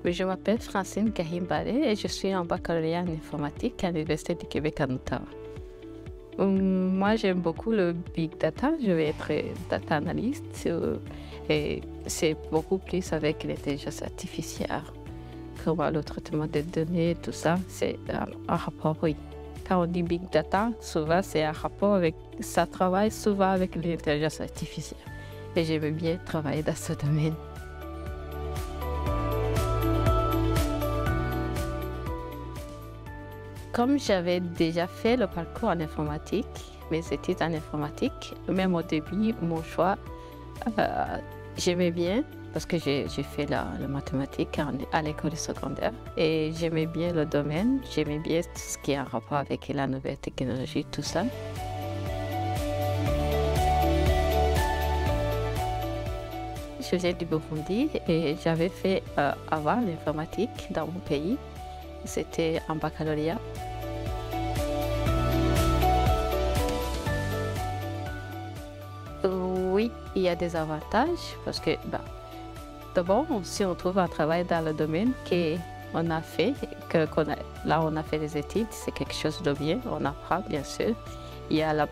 Je m'appelle Francine Kahimbare et je suis en baccalauréat en informatique à l'Université du Québec à Ottawa. Moi, j'aime beaucoup le big data. Je vais être data analyst et c'est beaucoup plus avec l'intelligence artificielle. Comment le traitement des données, tout ça, c'est un rapport, oui. Quand on dit big data, souvent c'est un rapport avec, ça travaille souvent avec l'intelligence artificielle. Et j'aime bien travailler dans ce domaine. Comme j'avais déjà fait le parcours en informatique, mes études en informatique, même au début, mon choix, j'aimais bien parce que j'ai fait la mathématique à l'école secondaire et j'aimais bien le domaine, j'aimais bien tout ce qui est en rapport avec la nouvelle technologie, tout ça. Je viens du Burundi et j'avais fait avant l'informatique dans mon pays. C'était en baccalauréat. Oui, il y a des avantages parce que d'abord, si on trouve un travail dans le domaine qu'on a fait, là on a fait des études, c'est quelque chose de bien, on apprend bien sûr. Il y a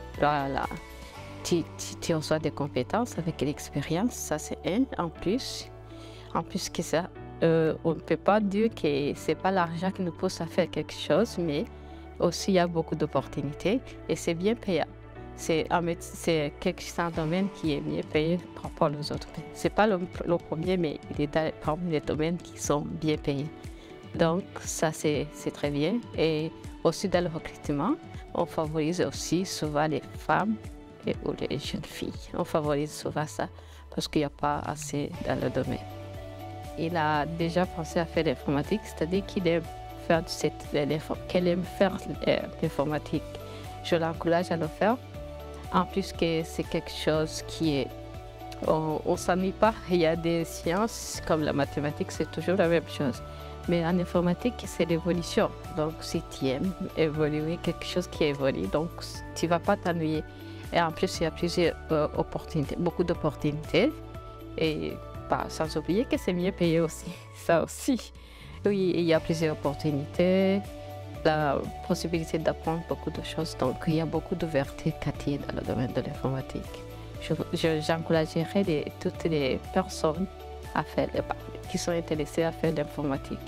tu reçois des compétences avec l'expérience, ça c'est un. En plus que ça, on ne peut pas dire que c'est pas l'argent qui nous pousse à faire quelque chose, mais aussi il y a beaucoup d'opportunités et c'est bien payant. C'est un domaine qui est mieux payé par rapport aux autres. Ce n'est pas le premier, mais il est parmi les domaines qui sont bien payés. Donc ça c'est très bien. Et aussi dans le recrutement, on favorise aussi souvent les femmes ou les jeunes filles. On favorise souvent ça parce qu'il n'y a pas assez dans le domaine. Il a déjà pensé à faire l'informatique, c'est-à-dire qu'il aime faire l'informatique. Je l'encourage à le faire. En plus que c'est quelque chose qui est... On ne s'ennuie pas. Il y a des sciences comme la mathématique, c'est toujours la même chose. Mais en informatique, c'est l'évolution. Donc si tu aimes évoluer, quelque chose qui évolue, donc tu ne vas pas t'ennuyer. Et en plus, il y a plusieurs opportunités, beaucoup d'opportunités. Et sans oublier que c'est mieux payé aussi. Ça aussi. Oui, il y a plusieurs opportunités. La possibilité d'apprendre beaucoup de choses. Donc, il y a beaucoup d'ouverture quartier dans le domaine de l'informatique. J'encouragerais toutes les personnes qui sont intéressées à faire l'informatique.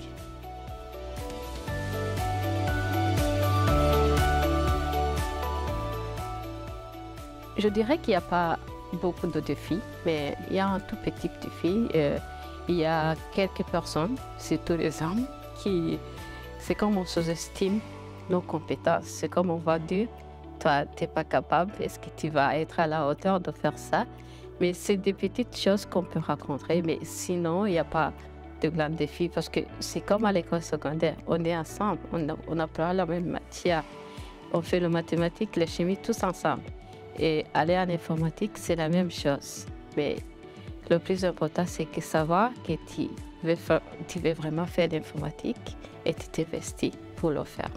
Je dirais qu'il n'y a pas beaucoup de défis, mais il y a un tout petit défi. Il y a quelques personnes, surtout les hommes, c'est comme on sous-estime nos compétences. C'est comme on va dire, toi, tu n'es pas capable, est-ce que tu vas être à la hauteur de faire ça? Mais c'est des petites choses qu'on peut rencontrer, mais sinon, il n'y a pas de grands défis parce que c'est comme à l'école secondaire. On est ensemble, on apprend la même matière. On fait le mathématique, la chimie, tous ensemble. Et aller en informatique, c'est la même chose. Mais le plus important, c'est que savoir que tu veux vraiment faire l'informatique et tu t'investis pour le faire.